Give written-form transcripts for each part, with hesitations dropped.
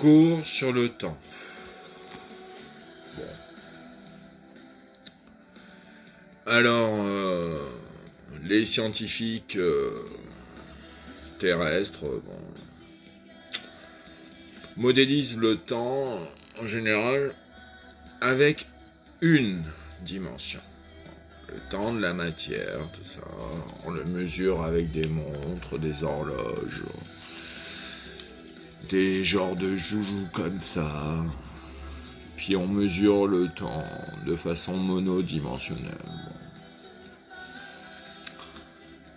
Cours sur le temps. Bon. Alors, les scientifiques terrestres modélisent le temps en général avec une dimension. Le temps de la matière, tout ça, on le mesure avec des montres, des horloges, des genres de joujoux comme ça. Puis on mesure le temps de façon monodimensionnelle.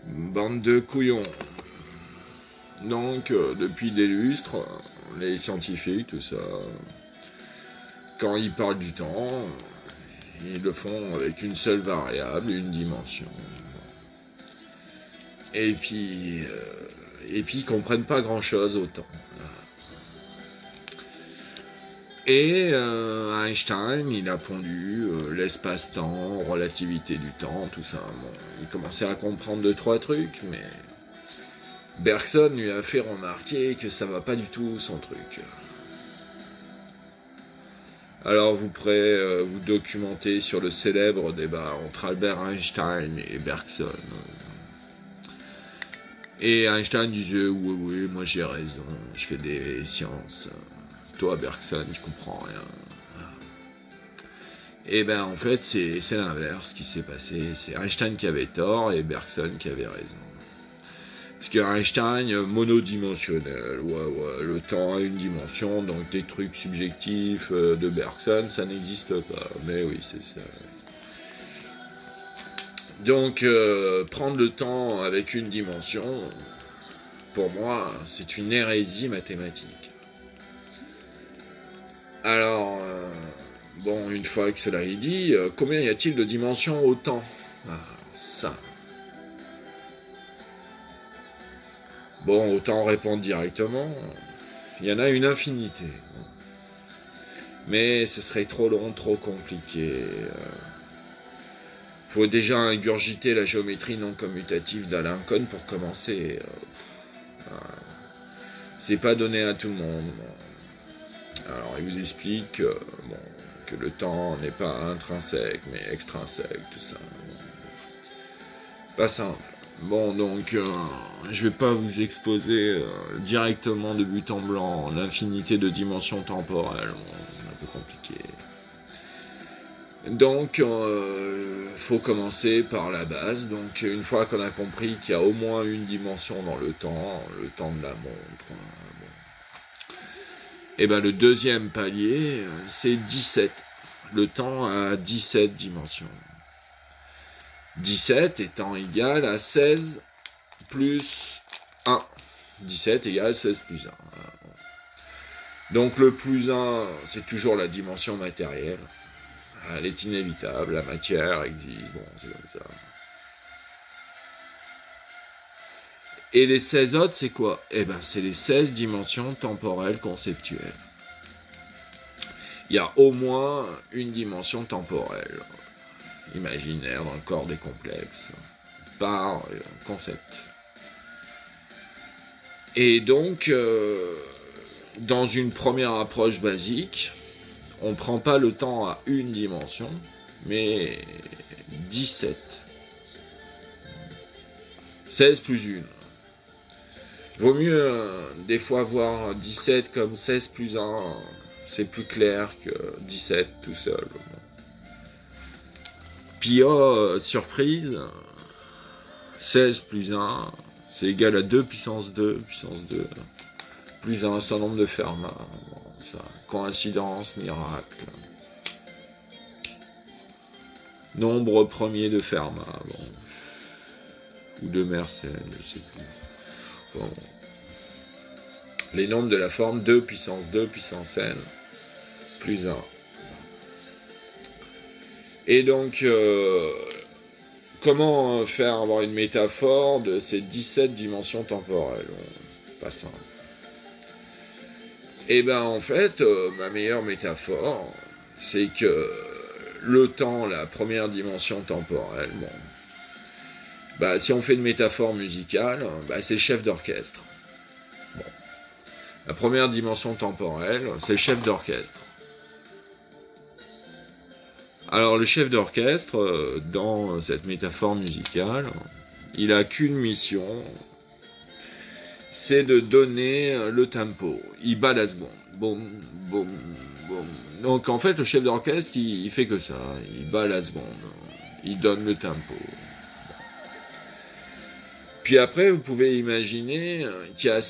Bande de couillons. Donc, depuis des lustres, les scientifiques, tout ça, quand ils parlent du temps, ils le font avec une seule variable, une dimension. Et puis ils comprennent pas grand-chose au temps. Et Einstein, il a pondu l'espace-temps, relativité du temps, tout ça. Bon, il commençait à comprendre 2-3 trucs, mais Bergson lui a fait remarquer que ça va pas du tout son truc. Alors vous pourrez vous documenter sur le célèbre débat entre Albert Einstein et Bergson. Et Einstein disait oui, moi j'ai raison, je fais des sciences. Toi, Bergson, tu comprends rien. Et ben en fait, c'est l'inverse qui s'est passé. C'est Einstein qui avait tort et Bergson qui avait raison. Parce que Einstein, monodimensionnel, le temps a une dimension, donc des trucs subjectifs de Bergson, ça n'existe pas. Mais oui, c'est ça. Donc, prendre le temps avec une dimension, pour moi, c'est une hérésie mathématique. Alors, bon, une fois que cela est dit, combien y a-t-il de dimensions au temps ? Ça. Bon, autant répondre directement. Il y en a une infinité. Mais ce serait trop long, trop compliqué. Faut déjà ingurgiter la géométrie non commutative d'Alain Kohn pour commencer. C'est pas donné à tout le monde. Alors, il vous explique que le temps n'est pas intrinsèque, mais extrinsèque, tout ça. Pas simple. Bon, donc, je vais pas vous exposer directement de but en blanc l'infinité de dimensions temporelles. C'est un peu compliqué. Donc, faut commencer par la base. Donc, une fois qu'on a compris qu'il y a au moins une dimension dans le temps de la montre, et ben le deuxième palier, c'est 17. Le temps a 17 dimensions. 17 étant égal à 16 plus 1. 17 égale 16 plus 1. Donc le plus 1, c'est toujours la dimension matérielle. Elle est inévitable, la matière existe, bon, c'est comme ça. Et les 16 autres, c'est quoi ? Eh ben, c'est les 16 dimensions temporelles conceptuelles. Il y a au moins une dimension temporelle, imaginaire, dans le corps des complexes, par concept. Et donc, dans une première approche basique, on ne prend pas le temps à une dimension, mais 17. 16 plus 1. Vaut mieux des fois voir 17 comme 16 plus 1, c'est plus clair que 17 tout seul. Puis surprise, 16 plus 1, c'est égal à 2 puissance 2, plus un certain nombre de Fermat. Bon, ça, coïncidence, miracle. Nombre premier de Fermat, ou de Mersenne, je sais plus. Bon. Les nombres de la forme 2 puissance n plus 1. Et donc, comment faire avoir une métaphore de ces 17 dimensions temporelles ? Pas simple. Et ben en fait, ma meilleure métaphore, c'est que le temps, la première dimension temporelle, si on fait une métaphore musicale, c'est le chef d'orchestre. Bon. La première dimension temporelle, c'est le chef d'orchestre. Alors le chef d'orchestre, dans cette métaphore musicale, il a qu'une mission, c'est de donner le tempo. Il bat la seconde. Boum, boum, boum. Donc en fait, le chef d'orchestre, il fait que ça. Il bat la seconde. Il donne le tempo. Puis après, vous pouvez imaginer qu'il y a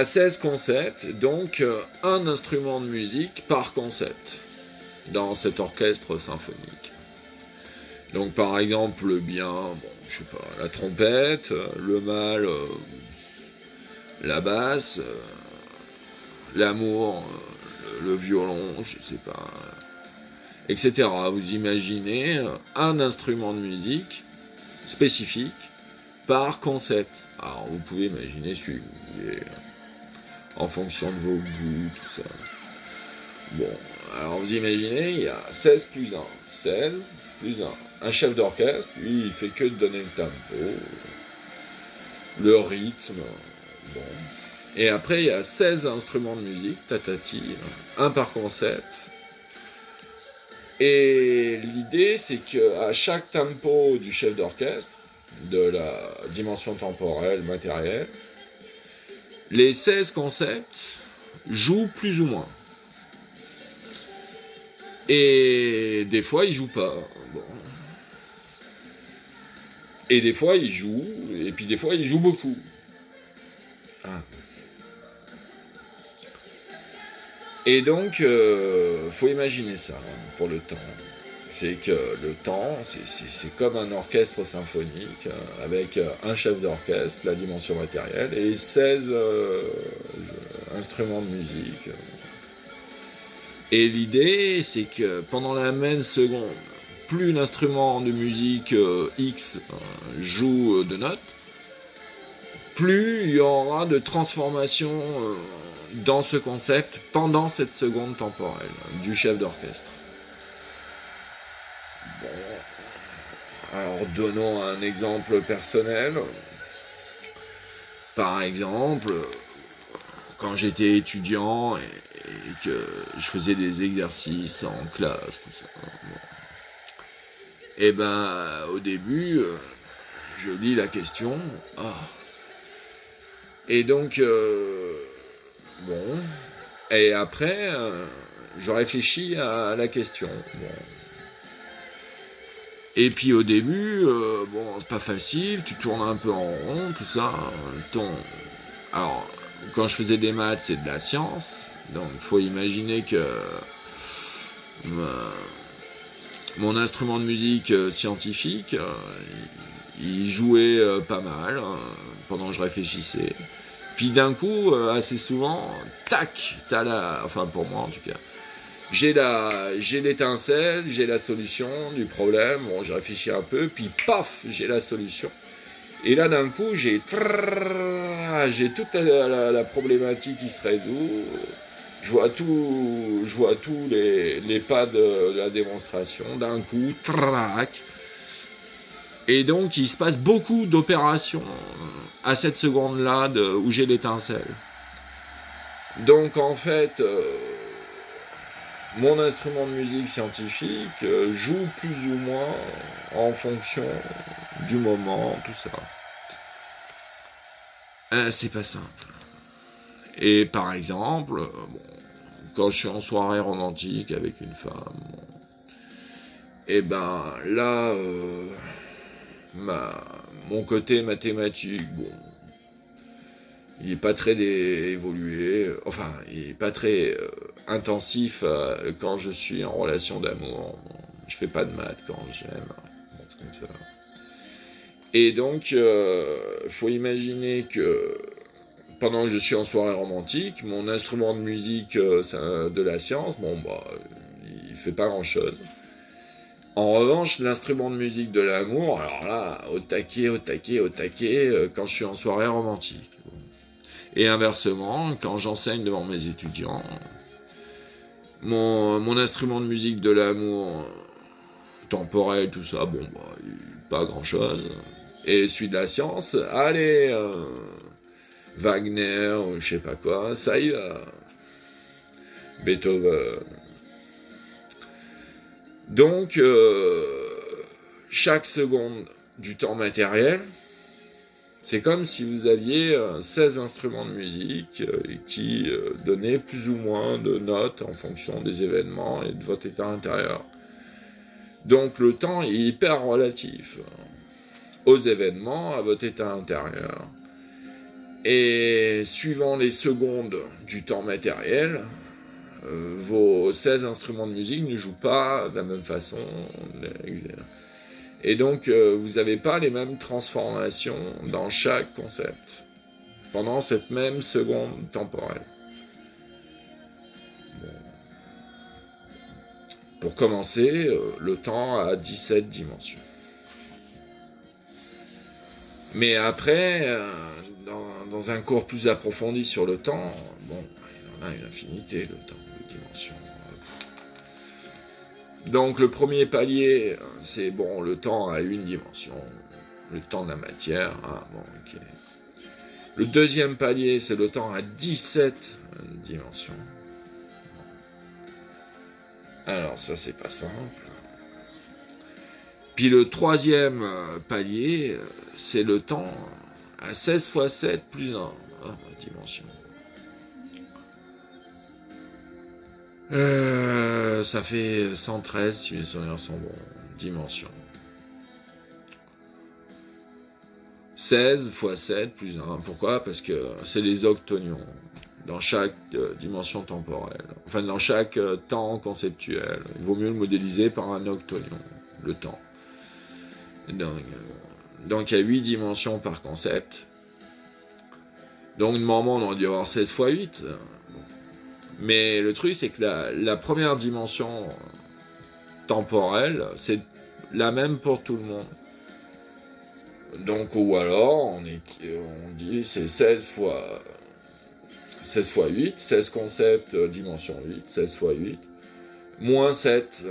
16 concepts, donc un instrument de musique par concept dans cet orchestre symphonique. Donc par exemple le bien, je sais pas, la trompette, le mal, la basse, l'amour, le violon, je sais pas, etc. Vous imaginez un instrument de musique spécifique par concept. Alors vous pouvez imaginer celui en fonction de vos goûts, tout ça. Bon, alors vous imaginez, il y a 16 plus 1. 16 plus 1. Un chef d'orchestre, lui, il fait que de donner le tempo, le rythme. Bon. Et après, il y a 16 instruments de musique, tatati, un par concept. Et l'idée, c'est qu'à chaque tempo du chef d'orchestre, de la dimension temporelle, matérielle, les 16 concepts jouent plus ou moins. Et des fois, ils jouent pas. Bon. Et des fois, ils jouent, et puis des fois, ils jouent beaucoup. Ah. Et donc, faut imaginer ça pour le temps. C'est que le temps, c'est comme un orchestre symphonique avec un chef d'orchestre, la dimension matérielle, et 16 instruments de musique. Et l'idée, c'est que pendant la même seconde, plus l'instrument de musique X joue de notes, plus il y aura de transformation dans ce concept pendant cette seconde temporelle du chef d'orchestre. Bon. Alors donnons un exemple personnel. Par exemple, quand j'étais étudiant et que je faisais des exercices en classe, tout ça. Bon. Et ben, au début, je lis la question. Oh. Et donc, bon. Et après, je réfléchis à la question. Bon. Et puis au début, bon, c'est pas facile, tu tournes un peu en rond, tout ça. Alors, quand je faisais des maths, c'est de la science. Donc, il faut imaginer que mon instrument de musique scientifique, il jouait pas mal pendant que je réfléchissais. Puis d'un coup, assez souvent, tac, enfin pour moi en tout cas, j'ai l'étincelle, j'ai la solution du problème. Bon, je réfléchis un peu, puis paf, j'ai la solution. Et là, d'un coup, j'ai toute la problématique qui se résout. Je vois tous les pas de la démonstration. D'un coup, trac. Et donc, il se passe beaucoup d'opérations à cette seconde-là où j'ai l'étincelle. Donc, en fait, mon instrument de musique scientifique joue plus ou moins en fonction du moment, tout ça. C'est pas simple. Et par exemple, bon, quand je suis en soirée romantique avec une femme, bon, et ben là, mon côté mathématique, bon, il n'est pas très évolué, enfin, il n'est pas très intensif quand je suis en relation d'amour. Bon, je fais pas de maths quand j'aime, bon, c'est comme ça. Et donc, faut imaginer que pendant que je suis en soirée romantique, mon instrument de musique de la science, bon, bah, il fait pas grand-chose. En revanche, l'instrument de musique de l'amour, alors là, au taquet, quand je suis en soirée romantique. Et inversement, quand j'enseigne devant mes étudiants, mon instrument de musique de l'amour temporel, tout ça, bon, bah, pas grand-chose. Et celui de la science, allez, Wagner, ou je sais pas quoi, ça y va. Beethoven. Donc, chaque seconde du temps matériel, c'est comme si vous aviez 16 instruments de musique qui donnaient plus ou moins de notes en fonction des événements et de votre état intérieur. Donc le temps est hyper relatif aux événements, à votre état intérieur. Et suivant les secondes du temps matériel, vos 16 instruments de musique ne jouent pas de la même façon. Et donc, vous n'avez pas les mêmes transformations dans chaque concept, pendant cette même seconde temporelle. Bon. Pour commencer, le temps a 17 dimensions. Mais après, dans un cours plus approfondi sur le temps, bon, il y en a une infinité, le temps, de dimensions. Donc le premier palier, c'est bon, le temps a une dimension, le temps de la matière, ah bon, ok. Le deuxième palier, c'est le temps à 17 dimensions. Alors ça, c'est pas simple. Puis le troisième palier, c'est le temps à 16 fois 7 plus 1 dimension. Ça fait 113 si mes souvenirs sont bons. Dimensions. 16 fois 7 plus 1. Pourquoi? Parce que c'est les octonions dans chaque dimension temporelle. Enfin, dans chaque temps conceptuel. Il vaut mieux le modéliser par un octonion, le temps. Donc il y a 8 dimensions par concept. Donc normalement, on aurait dû avoir 16 fois 8. Mais le truc, c'est que la première dimension temporelle, c'est la même pour tout le monde. Donc, ou alors, on dit c'est 16 fois 8, 16 concepts, dimension 8, 16 fois 8, moins 7.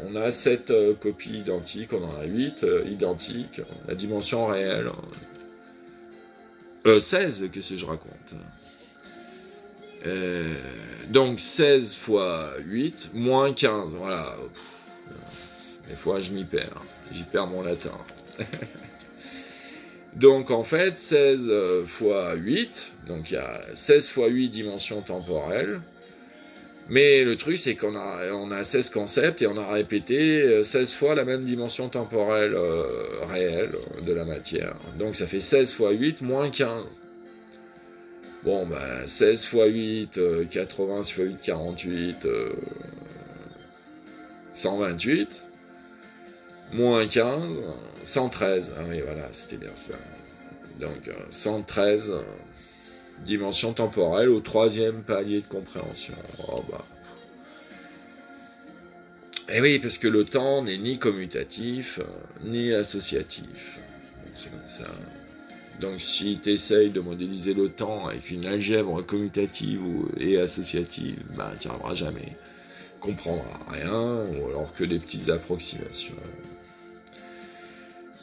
On a 7 copies identiques, on en a 8 identiques, la dimension réelle. 16, qu'est-ce que je raconte ? Donc 16 fois 8, moins 15, voilà. Des fois je m'y perds mon latin. Donc en fait 16 fois 8, donc il y a 16 fois 8 dimensions temporelles, mais le truc c'est qu'on a 16 concepts et on a répété 16 fois la même dimension temporelle réelle de la matière. Donc ça fait 16 fois 8 moins 15. Bon, bah, 16 fois 8, 80 fois 8, 48, 128, moins 15, 113. Ah oui, voilà, c'était bien ça. Donc, 113 dimensions temporelles au troisième palier de compréhension. Oh, bah. Et oui, parce que le temps n'est ni commutatif, ni associatif. Donc, c'est comme ça. Donc si tu essayes de modéliser le temps avec une algèbre commutative et associative, bah tu n'y arriveras jamais. Tu comprendras rien, ou alors que des petites approximations.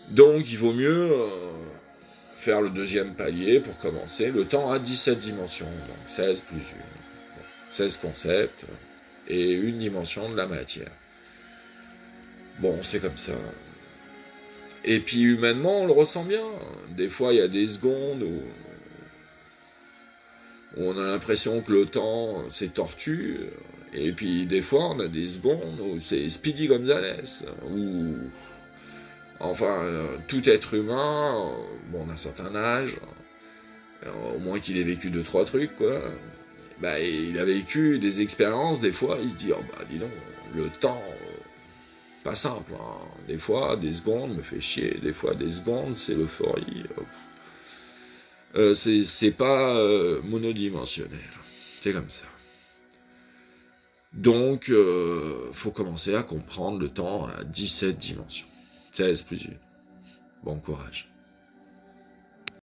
Donc il vaut mieux faire le deuxième palier pour commencer. Le temps a 17 dimensions, donc 16 plus 1. 16 concepts et une dimension de la matière. Bon, c'est comme ça. Et puis humainement, on le ressent bien. Des fois, il y a des secondes où on a l'impression que le temps, c'est tortue. Et puis des fois, on a des secondes où c'est Speedy Gonzales. Où, enfin, tout être humain, bon, d'un certain âge, au moins qu'il ait vécu 2-3 trucs, quoi. Bah, il a vécu des expériences, des fois, il se dit, oh bah dis donc, le temps... Pas simple, hein. Des fois, des secondes me fait chier, des fois, des secondes, c'est l'euphorie. C'est pas monodimensionnel. C'est comme ça. Donc, faut commencer à comprendre le temps à 17 dimensions. 16 plus 1. Bon courage.